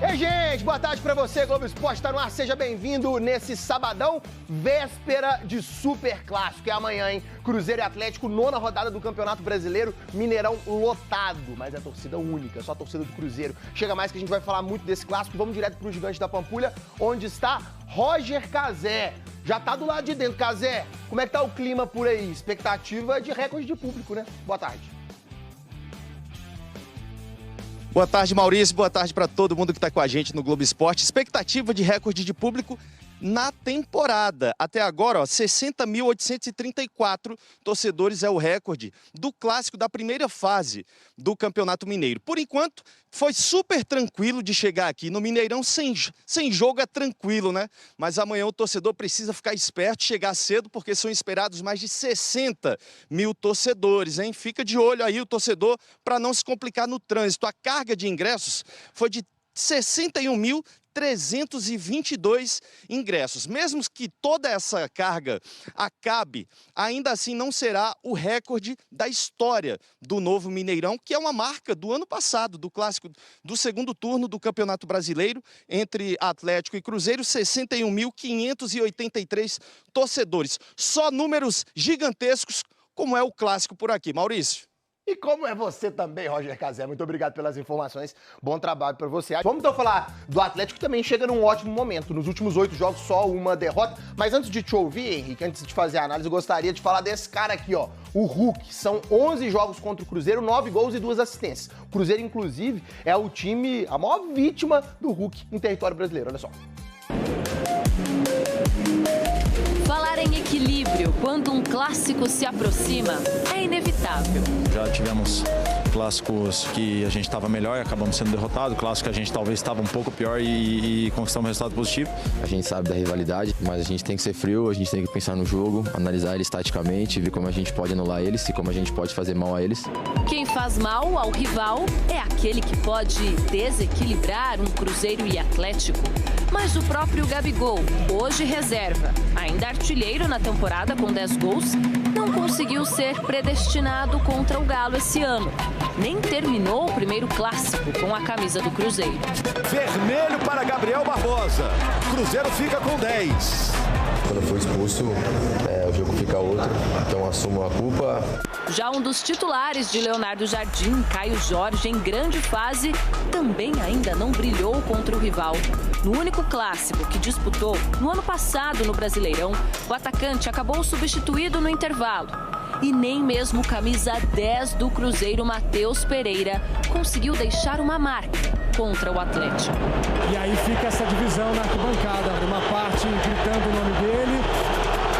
Ei, gente, boa tarde pra você, Globo Esporte tá no ar, seja bem-vindo nesse sabadão, véspera de super clássico, é amanhã, hein? Cruzeiro e Atlético, 9ª rodada do Campeonato Brasileiro, Mineirão lotado, mas é torcida única, só a torcida do Cruzeiro. Chega mais que a gente vai falar muito desse clássico, vamos direto pro Gigante da Pampulha, onde está Roger Cazé. Já tá do lado de dentro, Cazé, como é que tá o clima por aí? Expectativa de recorde de público, né? Boa tarde. Boa tarde, Maurício. Boa tarde para todo mundo que está com a gente no Globo Esporte. Expectativa de recorde de público na temporada. Até agora, 60.834 torcedores é o recorde do clássico da primeira fase do Campeonato Mineiro. Por enquanto, foi super tranquilo de chegar aqui no Mineirão. Sem jogo é tranquilo, né? Mas amanhã o torcedor precisa ficar esperto, chegar cedo, porque são esperados mais de 60 mil torcedores, hein? Fica de olho aí o torcedor para não se complicar no trânsito. A carga de ingressos foi de 61.322 ingressos. Mesmo que toda essa carga acabe, ainda assim não será o recorde da história do novo Mineirão, que é uma marca do ano passado, do clássico do segundo turno do Campeonato Brasileiro, entre Atlético e Cruzeiro, 61.583 torcedores. Só números gigantescos, como é o clássico por aqui. Maurício. E como é você também, Roger Cazé, muito obrigado pelas informações, bom trabalho pra você. Vamos então falar do Atlético, que também chega num ótimo momento, nos últimos 8 jogos só uma derrota, mas antes de te ouvir, Henrique, antes de fazer a análise, eu gostaria de falar desse cara aqui, ó, o Hulk. São 11 jogos contra o Cruzeiro, 9 gols e 2 assistências. O Cruzeiro, inclusive, é o time, a maior vítima do Hulk em território brasileiro, olha só. Falar em equilíbrio quando um clássico se aproxima é inevitável. Já tivemos clássicos que a gente estava melhor e acabamos sendo derrotados, clássicos que a gente talvez estava um pouco pior e conquistamos um resultado positivo. A gente sabe da rivalidade, mas a gente tem que ser frio, a gente tem que pensar no jogo, analisar eles taticamente, ver como a gente pode anular eles e como a gente pode fazer mal a eles. Quem faz mal ao rival é aquele que pode desequilibrar um Cruzeiro e Atlético. Mas o próprio Gabigol, hoje reserva, ainda artilheiro na temporada com 10 gols, não conseguiu ser predestinado contra o Galo esse ano. Nem terminou o primeiro clássico com a camisa do Cruzeiro. Vermelho para Gabriel Barbosa. Cruzeiro fica com 10. Quando eu for expulso, o jogo fica outro, então assumo a culpa. Já um dos titulares de Leonardo Jardim, Caio Jorge, em grande fase, também ainda não brilhou contra o rival. No único clássico que disputou, no ano passado no Brasileirão, o atacante acabou substituído no intervalo. E nem mesmo o camisa 10 do Cruzeiro, Matheus Pereira, conseguiu deixar uma marca contra o Atlético. E aí fica essa divisão na arquibancada, uma parte gritando o nome dele,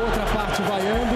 outra parte vaiando.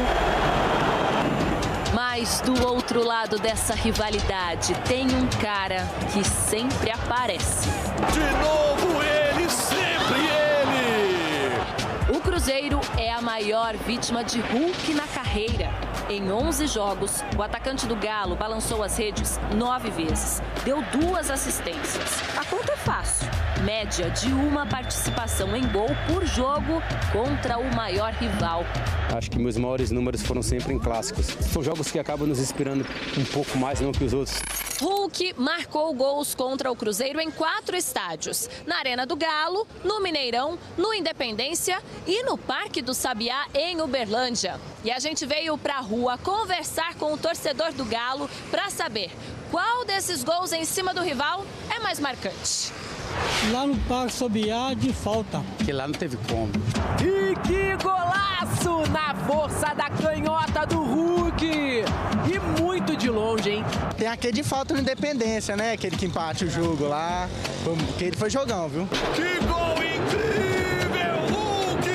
Mas do outro lado dessa rivalidade tem um cara que sempre aparece. De novo ele, sempre ele! O Cruzeiro é a maior vítima de Hulk na carreira. Em 11 jogos, o atacante do Galo balançou as redes 9 vezes. Deu 2 assistências. A conta é fácil. Média de uma participação em gol por jogo contra o maior rival. Acho que meus maiores números foram sempre em clássicos. São jogos que acabam nos inspirando um pouco mais não que os outros. Hulk marcou gols contra o Cruzeiro em 4 estádios. Na Arena do Galo, no Mineirão, no Independência e no Parque do Sabiá, em Uberlândia. E a gente veio pra rua conversar com o torcedor do Galo para saber qual desses gols em cima do rival é mais marcante. Lá no Parque Sabiá, de falta. Que lá não teve como. E que golaço na força da canhota do Hulk! E muito de longe, hein? Tem aquele de falta no Independência, né? Aquele que empate o jogo lá. Aquele foi jogão, viu? Que gol incrível, Hulk!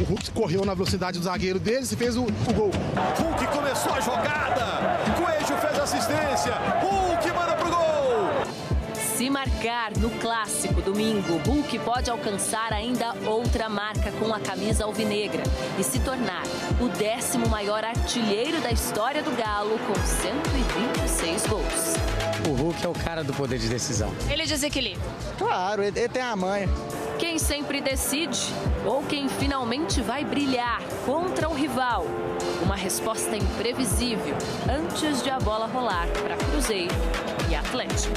O Hulk correu na velocidade do zagueiro deles e fez o gol. Hulk começou a jogada. Coelho fez assistência. Hulk manda pro gol. Se marcar no clássico domingo, Hulk pode alcançar ainda outra marca com a camisa alvinegra e se tornar o 10º maior artilheiro da história do Galo com 126 gols. O Hulk é o cara do poder de decisão. Ele desequilibra. Claro, ele tem a manha. Quem sempre decide ou quem finalmente vai brilhar contra o rival? Uma resposta imprevisível antes de a bola rolar para Cruzeiro e Atlético.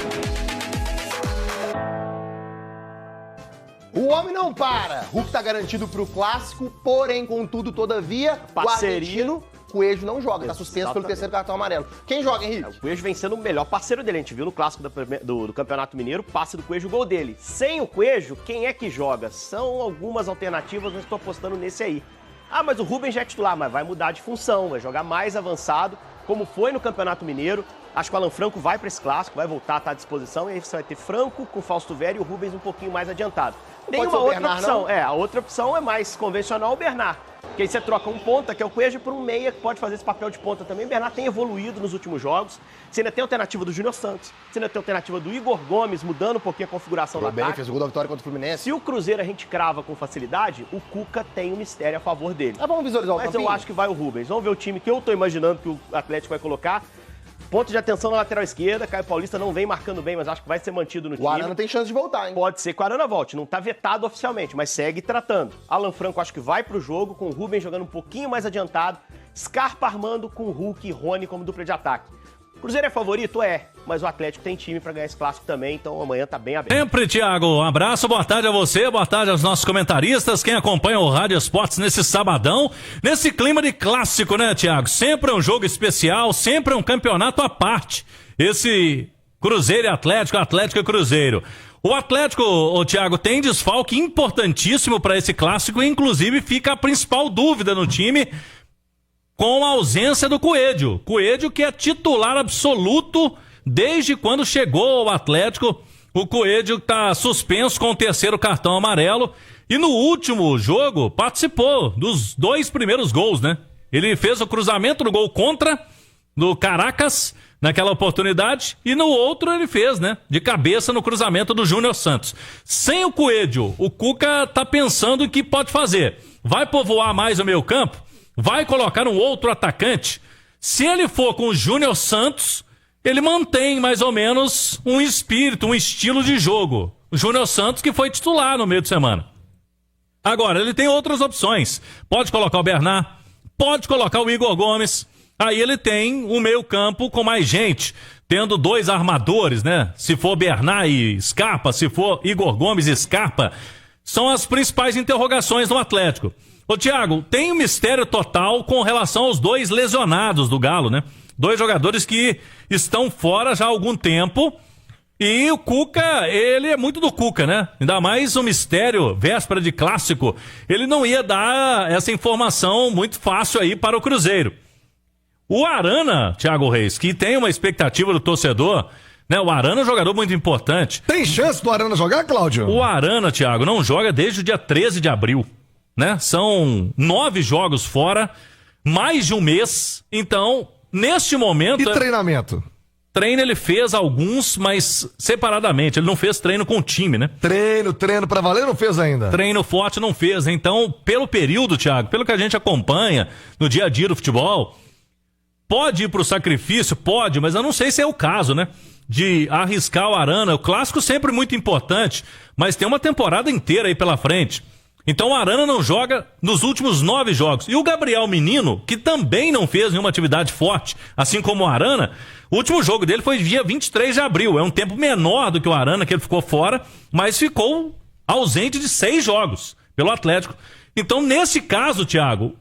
O homem não para. Hulk tá garantido pro clássico, porém, contudo, todavia, o argentino Coelho não joga, tá suspenso pelo terceiro cartão amarelo. Quem joga, Henrique? O Coelho vem sendo o melhor parceiro dele. A gente viu no clássico do Campeonato Mineiro, passe do Coelho, o gol dele. Sem o Coelho, quem é que joga? São algumas alternativas, mas estou apostando nesse aí. Ah, mas o Rubens já é titular, mas vai mudar de função, vai jogar mais avançado, como foi no Campeonato Mineiro. Acho que o Alan Franco vai para esse clássico, vai voltar, tá à disposição, e aí você vai ter Franco com Fausto Vera e o Rubens um pouquinho mais adiantado. Tem uma outra opção, a outra opção é mais convencional, o Bernard. Que aí você troca um ponta, que é o Coelho, por um meia, que pode fazer esse papel de ponta também. O Bernard tem evoluído nos últimos jogos. Você ainda tem a alternativa do Júnior Santos, você ainda tem a alternativa do Igor Gomes, mudando um pouquinho a configuração do ataque. Fez o gol da vitória contra o Fluminense. Se o Cruzeiro a gente crava com facilidade, o Cuca tem um mistério a favor dele. Vamos visualizar o Mas campinho? eu acho que vai o Rubens. Vamos ver o time que eu tô imaginando que o Atlético vai colocar. Ponto de atenção na lateral esquerda. Caio Paulista não vem marcando bem, mas acho que vai ser mantido no time. O Arana tem chance de voltar, hein? Pode ser que o Arana volte. Não tá vetado oficialmente, mas segue tratando. Alan Franco acho que vai pro jogo, com o Rubens jogando um pouquinho mais adiantado. Scarpa armando com o Hulk e Rony como dupla de ataque. O Cruzeiro é favorito? É, mas o Atlético tem time pra ganhar esse clássico também, então amanhã tá bem aberto. Sempre, Thiago, um abraço, boa tarde a você, boa tarde aos nossos comentaristas, quem acompanha o Rádio Esportes nesse sabadão, nesse clima de clássico, né, Thiago? Sempre é um jogo especial, sempre é um campeonato à parte. Esse Cruzeiro e Atlético, Atlético e Cruzeiro. O Atlético, o Thiago, tem desfalque importantíssimo para esse clássico, e inclusive fica a principal dúvida no time, com a ausência do Coelho. Coelho que é titular absoluto desde quando chegou ao Atlético. O Coelho está suspenso com o terceiro cartão amarelo. E no último jogo participou dos 2 primeiros gols, né? Ele fez o cruzamento no gol contra do Caracas naquela oportunidade. E no outro ele fez, né? De cabeça no cruzamento do Júnior Santos. Sem o Coelho, o Cuca tá pensando o que pode fazer. Vai povoar mais o meio campo? Vai colocar um outro atacante? Se ele for com o Júnior Santos, ele mantém mais ou menos um espírito, um estilo de jogo. O Júnior Santos que foi titular no meio de semana. Agora, ele tem outras opções. Pode colocar o Bernard, pode colocar o Igor Gomes. Aí ele tem um meio campo com mais gente, tendo 2 armadores, né? Se for Bernard e Scarpa, se for Igor Gomes e Scarpa, são as principais interrogações no Atlético. Ô, Thiago, tem um mistério total com relação aos 2 lesionados do Galo, né? 2 jogadores que estão fora já há algum tempo. E o Cuca, ele é muito do Cuca, né? Ainda mais um mistério, véspera de clássico. Ele não ia dar essa informação muito fácil aí para o Cruzeiro. O Arana, Thiago Reis, que tem uma expectativa do torcedor, né? O Arana é um jogador muito importante. Tem chance do Arana jogar, Cláudio? O Arana, Thiago, não joga desde o dia 13 de abril. Né? São 9 jogos fora, mais de um mês. Então, neste momento... E treinamento? Treino ele fez alguns, mas separadamente. Ele não fez treino com o time, né? Treino pra valer não fez ainda? Treino forte não fez. Então, pelo período, Thiago, pelo que a gente acompanha no dia a dia do futebol, pode ir pro sacrifício? Pode, mas eu não sei se é o caso, né? De arriscar o Arana. O clássico sempre muito importante, mas tem uma temporada inteira aí pela frente. Então o Arana não joga nos últimos 9 jogos. E o Gabriel Menino, que também não fez nenhuma atividade forte, assim como o Arana, o último jogo dele foi dia 23 de abril. É um tempo menor do que o Arana, que ele ficou fora, mas ficou ausente de 6 jogos pelo Atlético. Então, nesse caso, Thiago,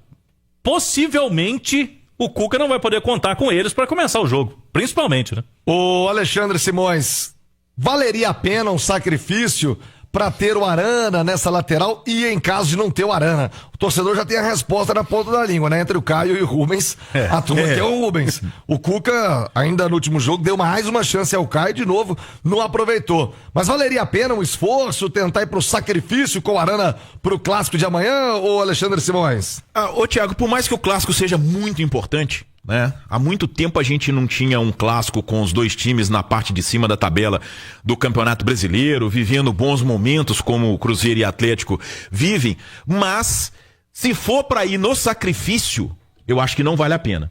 possivelmente o Cuca não vai poder contar com eles para começar o jogo. Principalmente, né? Ô, Alexandre Simões, valeria a pena um sacrifício para ter o Arana nessa lateral e em caso de não ter o Arana? O torcedor já tem a resposta na ponta da língua, né? Entre o Caio e o Rubens, a turma quer o Rubens. O Cuca, ainda no último jogo, deu mais uma chance ao Caio, de novo, não aproveitou. Mas valeria a pena um esforço, tentar ir pro sacrifício com o Arana pro clássico de amanhã, ô Alexandre Simões? Ô Thiago, por mais que o clássico seja muito importante, né? Há muito tempo a gente não tinha um clássico com os 2 times na parte de cima da tabela do Campeonato Brasileiro, vivendo bons momentos como o Cruzeiro e Atlético vivem, mas se for para ir no sacrifício, eu acho que não vale a pena.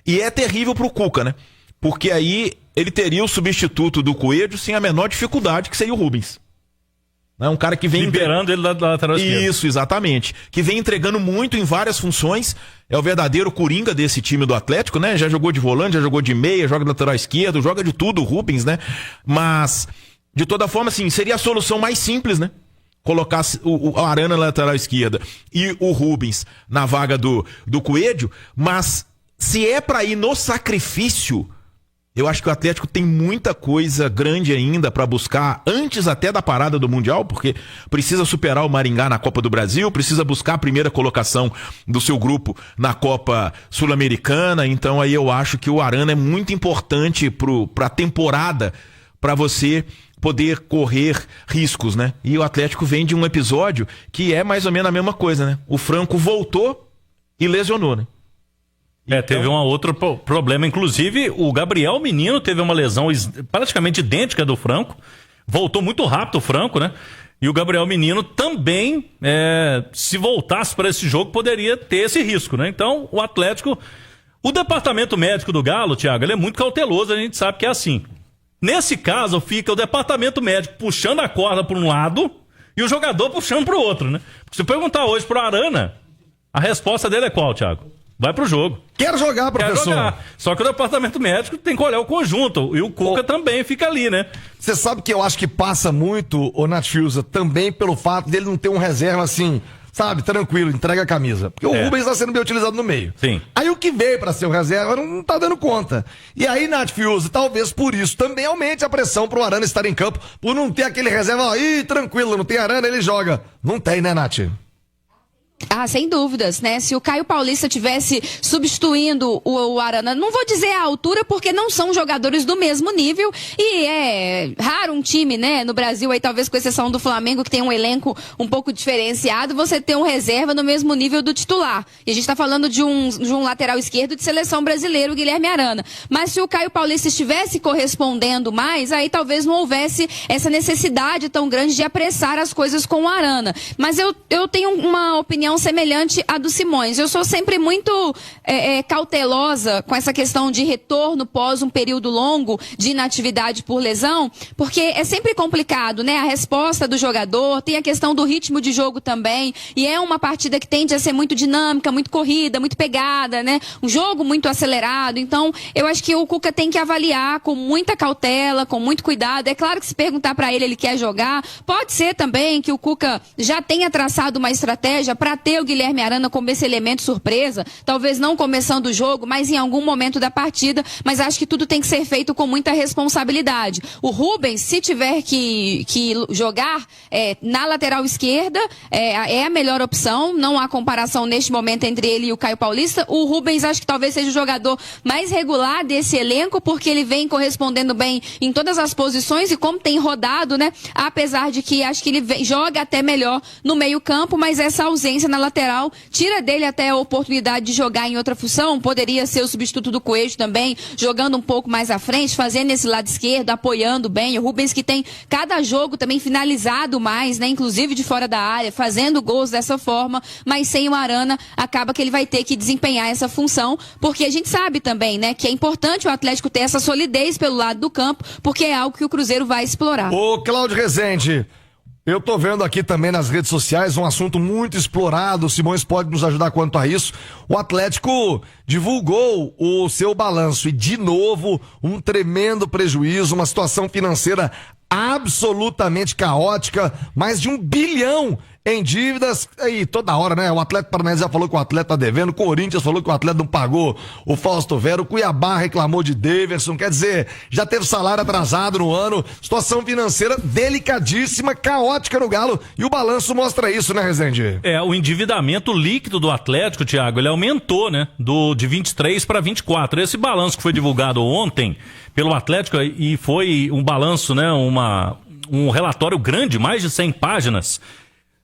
E é terrível pro Cuca, né? Porque aí ele teria o substituto do Coelho sem a menor dificuldade, que seria o Rubens. É um cara que vem liberando ele da lateral esquerda. Isso, exatamente. Que vem entregando muito em várias funções. É o verdadeiro coringa desse time do Atlético, né? Já jogou de volante, já jogou de meia, joga de lateral esquerdo, joga de tudo o Rubens, né? Mas, de toda forma, assim, seria a solução mais simples, né? colocasse o Arana na lateral esquerda e o Rubens na vaga do Coelho, mas se é pra ir no sacrifício, eu acho que o Atlético tem muita coisa grande ainda pra buscar antes até da parada do Mundial, porque precisa superar o Maringá na Copa do Brasil, precisa buscar a primeira colocação do seu grupo na Copa Sul-Americana. Então aí eu acho que o Arana é muito importante pra temporada, pra você poder correr riscos, né? E o Atlético vem de um episódio que é mais ou menos a mesma coisa, né? O Franco voltou e lesionou, né? Teve um outro problema, inclusive o Gabriel Menino teve uma lesão praticamente idêntica do Franco, voltou muito rápido o Franco, né? E o Gabriel Menino também, se voltasse para esse jogo, poderia ter esse risco, né? Então, o Atlético, o departamento médico do Galo, Thiago, ele é muito cauteloso, a gente sabe que é assim. Nesse caso, fica o departamento médico puxando a corda para um lado e o jogador puxando para o outro, né? Porque se perguntar hoje pro Arana, a resposta dele é qual, Thiago? Vai pro jogo. Quero jogar, professor. Quero jogar. Só que o departamento médico tem que olhar o conjunto. E o Cuca também fica ali, né? Você sabe que eu acho que passa muito, o Nath Fiuza, também pelo fato dele não ter um reserva assim, sabe, tranquilo, entrega a camisa. Porque o Rubens está sendo bem utilizado no meio. Sim. Aí o que veio para ser o reserva não tá dando conta. E aí, Nath Fiuza, talvez por isso também aumente a pressão pro Arana estar em campo, por não ter aquele reserva, tranquilo, não tem Arana, ele joga. Não tem, né, Nath? Ah, sem dúvidas, né? Se o Caio Paulista tivesse substituindo o Arana, não vou dizer a altura, porque não são jogadores do mesmo nível, e é raro um time, né, no Brasil, aí talvez com exceção do Flamengo, que tem um elenco um pouco diferenciado, você ter um reserva no mesmo nível do titular. E a gente tá falando de um lateral esquerdo de seleção brasileira, o Guilherme Arana. Mas se o Caio Paulista estivesse correspondendo mais, aí talvez não houvesse essa necessidade tão grande de apressar as coisas com o Arana. Mas eu tenho uma opinião semelhante à do Simões. Eu sou sempre muito cautelosa com essa questão de retorno pós um período longo de inatividade por lesão, porque é sempre complicado, né? A resposta do jogador, tem a questão do ritmo de jogo também, e é uma partida que tende a ser muito dinâmica, muito corrida, muito pegada, né? Um jogo muito acelerado. Então, eu acho que o Cuca tem que avaliar com muita cautela, com muito cuidado. É claro que se perguntar para ele quer jogar, pode ser também que o Cuca já tenha traçado uma estratégia para ter o Guilherme Arana como esse elemento surpresa, talvez não começando o jogo, mas em algum momento da partida, mas acho que tudo tem que ser feito com muita responsabilidade. O Rubens, se tiver que jogar na lateral esquerda, é a melhor opção, não há comparação neste momento entre ele e o Caio Paulista. O Rubens acho que talvez seja o jogador mais regular desse elenco, porque ele vem correspondendo bem em todas as posições e como tem rodado, né, apesar de que acho que ele joga até melhor no meio campo, mas essa ausência na lateral tira dele até a oportunidade de jogar em outra função. Poderia ser o substituto do Coelho também, jogando um pouco mais à frente, fazendo esse lado esquerdo, apoiando bem. O Rubens, que tem cada jogo também finalizado mais, né, inclusive de fora da área, fazendo gols dessa forma, mas sem o Arana acaba que ele vai ter que desempenhar essa função, porque a gente sabe também, né, que é importante o Atlético ter essa solidez pelo lado do campo, porque é algo que o Cruzeiro vai explorar. Ô, Cláudio Rezende, eu tô vendo aqui também nas redes sociais um assunto muito explorado, o Simões pode nos ajudar quanto a isso. O Atlético divulgou o seu balanço e, de novo, um tremendo prejuízo, uma situação financeira absolutamente caótica, mais de 1 bilhão em dívidas, aí toda hora, né? O Atlético Paranaense já falou que o Atlético tá devendo, o Corinthians falou que o Atlético não pagou o Fausto Vera, o Cuiabá reclamou de Daverson, quer dizer, já teve salário atrasado no ano, situação financeira delicadíssima, caótica no Galo, e o balanço mostra isso, né, Rezende? O endividamento líquido do Atlético, Thiago, ele aumentou, né? De 23 para 24. Esse balanço que foi divulgado ontem pelo Atlético, e foi um balanço, né? Um relatório grande, mais de 100 páginas,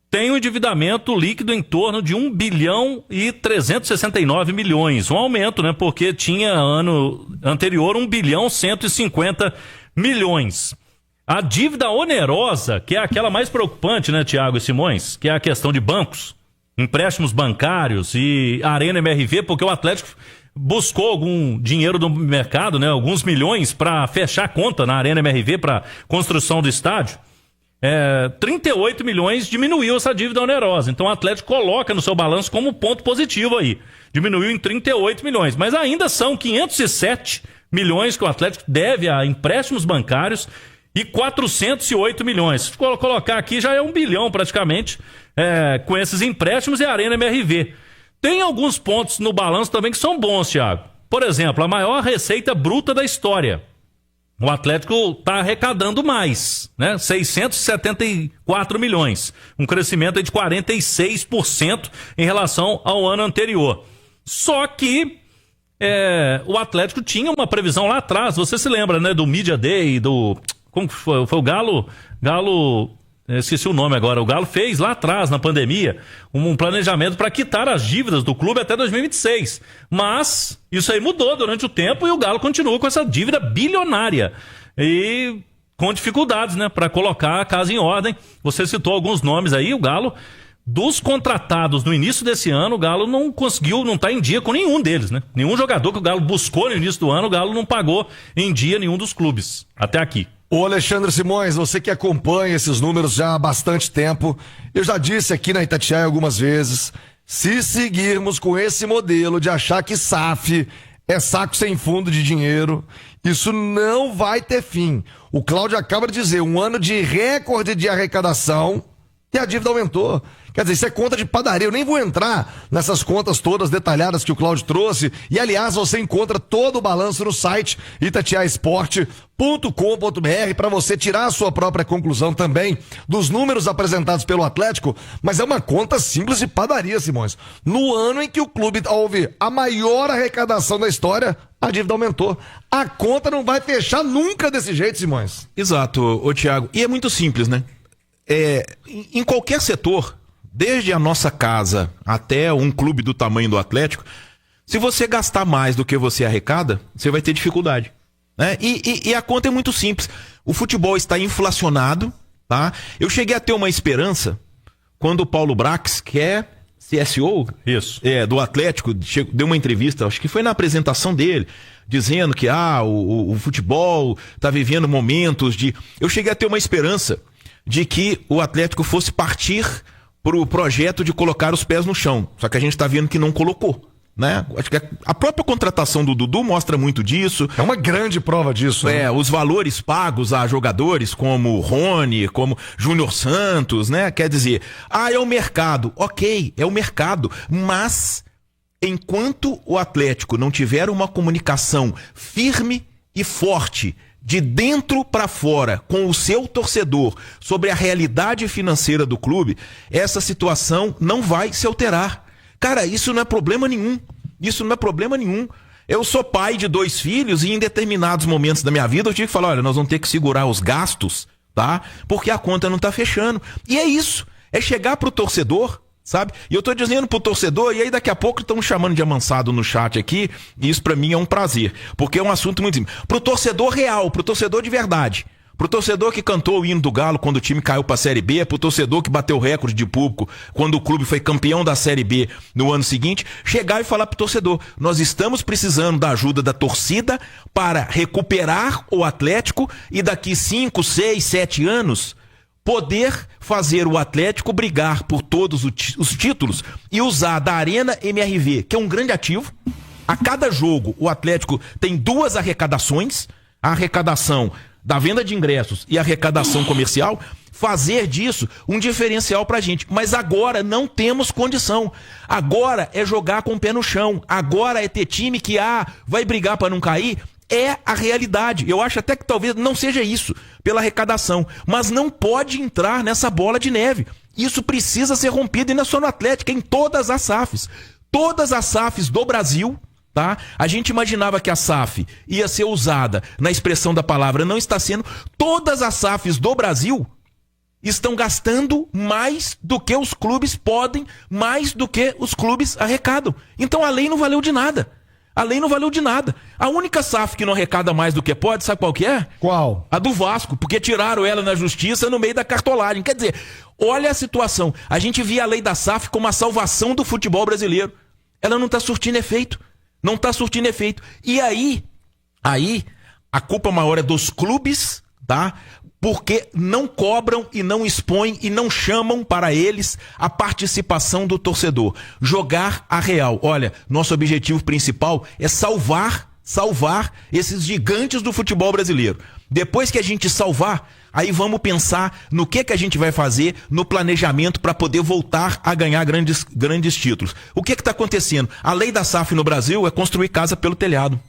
tem um endividamento líquido em torno de 1 bilhão e 369 milhões. Um aumento, né? Porque tinha ano anterior 1 bilhão 150 milhões. A dívida onerosa, que é aquela mais preocupante, né, Thiago e Simões, que é a questão de bancos, empréstimos bancários e Arena MRV, porque o Atlético buscou algum dinheiro do mercado, né? Alguns milhões para fechar a conta na Arena MRV para construção do estádio. 38 milhões diminuiu essa dívida onerosa. Então o Atlético coloca no seu balanço como ponto positivo aí. Diminuiu em 38 milhões. Mas ainda são 507 milhões que o Atlético deve a empréstimos bancários e 408 milhões. Se colocar aqui já é 1 bilhão praticamente, com esses empréstimos e a Arena MRV. Tem alguns pontos no balanço também que são bons, Thiago. Por exemplo, a maior receita bruta da história. O Atlético está arrecadando mais, né? 674 milhões. Um crescimento de 46% em relação ao ano anterior. Só que o Atlético tinha uma previsão lá atrás, você se lembra, né? Do Media Day, como foi? Foi o Galo... esqueci o nome agora. O Galo fez lá atrás, na pandemia, um planejamento para quitar as dívidas do clube até 2026. Mas isso aí mudou durante o tempo e o Galo continua com essa dívida bilionária. E com dificuldades, né, para colocar a casa em ordem. Você citou alguns nomes aí, o Galo, dos contratados no início desse ano, o Galo não conseguiu, não está em dia com nenhum deles, né? Nenhum jogador que o Galo buscou no início do ano, o Galo não pagou em dia nenhum dos clubes, até aqui. Ô Alexandre Simões, você que acompanha esses números já há bastante tempo, eu já disse aqui na Itatiaia algumas vezes, se seguirmos com esse modelo de achar que SAF é saco sem fundo de dinheiro, isso não vai ter fim. O Cláudio acaba de dizer, um ano de recorde de arrecadação e a dívida aumentou. Quer dizer, isso é conta de padaria. Eu nem vou entrar nessas contas todas detalhadas que o Cláudio trouxe. E, aliás, você encontra todo o balanço no site itatiaesporte.com.br para você tirar a sua própria conclusão também dos números apresentados pelo Atlético. Mas é uma conta simples de padaria, Simões. No ano em que o clube houve a maior arrecadação da história, a dívida aumentou. A conta não vai fechar nunca desse jeito, Simões. Exato, ô Thiago. E é muito simples, né? Em qualquer setor, desde a nossa casa até um clube do tamanho do Atlético, se você gastar mais do que você arrecada, você vai ter dificuldade, né? E a conta é muito simples. O futebol está inflacionado, tá? Eu cheguei a ter uma esperança quando o Paulo Brax, que é CSO do Atlético, deu uma entrevista, acho que foi na apresentação dele, dizendo que o futebol está vivendo momentos de... Eu cheguei a ter uma esperança de que o Atlético fosse partir pro projeto de colocar os pés no chão. Só que a gente está vendo que não colocou, né? Acho que a própria contratação do Dudu mostra muito disso. É uma grande prova disso. Né? Os valores pagos a jogadores como Rony, como Júnior Santos, né? Quer dizer, é o mercado. Ok, é o mercado. Mas, enquanto o Atlético não tiver uma comunicação firme e forte de dentro para fora, com o seu torcedor, sobre a realidade financeira do clube, essa situação não vai se alterar. Cara, isso não é problema nenhum. Isso não é problema nenhum. Eu sou pai de 2 filhos e em determinados momentos da minha vida eu tive que falar, olha, nós vamos ter que segurar os gastos, tá? Porque a conta não tá fechando. E é isso. É chegar pro torcedor, sabe? E eu tô dizendo pro torcedor, e aí daqui a pouco estão chamando de amansado no chat aqui, e isso pra mim é um prazer, porque é um assunto muito simples. Pro torcedor real, pro torcedor de verdade, pro torcedor que cantou o hino do Galo quando o time caiu pra Série B, pro torcedor que bateu recorde de público quando o clube foi campeão da Série B no ano seguinte, chegar e falar pro torcedor, nós estamos precisando da ajuda da torcida para recuperar o Atlético e daqui 5, 6, 7 anos poder fazer o Atlético brigar por todos os títulos e usar da Arena MRV, que é um grande ativo. A cada jogo, o Atlético tem 2 arrecadações, a arrecadação da venda de ingressos e a arrecadação comercial, fazer disso um diferencial pra gente. Mas agora não temos condição. Agora é jogar com o pé no chão. Agora é ter time que vai brigar para não cair. É a realidade. Eu acho até que talvez não seja isso pela arrecadação, mas não pode entrar nessa bola de neve. Isso precisa ser rompido e não é só no Atlético, é em todas as SAFs. Todas as SAFs do Brasil, tá? A gente imaginava que a SAF ia ser usada na expressão da palavra, não está sendo. Todas as SAFs do Brasil estão gastando mais do que os clubes podem, mais do que os clubes arrecadam. Então a lei não valeu de nada. A lei não valeu de nada. A única SAF que não arrecada mais do que pode, sabe qual que é? Qual? A do Vasco, porque tiraram ela na justiça no meio da cartolagem. Quer dizer, olha a situação. A gente via a lei da SAF como a salvação do futebol brasileiro. Ela não está surtindo efeito. Não está surtindo efeito. E aí, a culpa maior é dos clubes, tá? Porque não cobram e não expõem e não chamam para eles a participação do torcedor. Jogar a real. Olha, nosso objetivo principal é salvar esses gigantes do futebol brasileiro. Depois que a gente salvar, aí vamos pensar no que a gente vai fazer no planejamento para poder voltar a ganhar grandes títulos. O que está acontecendo? A lei da SAF no Brasil é construir casa pelo telhado.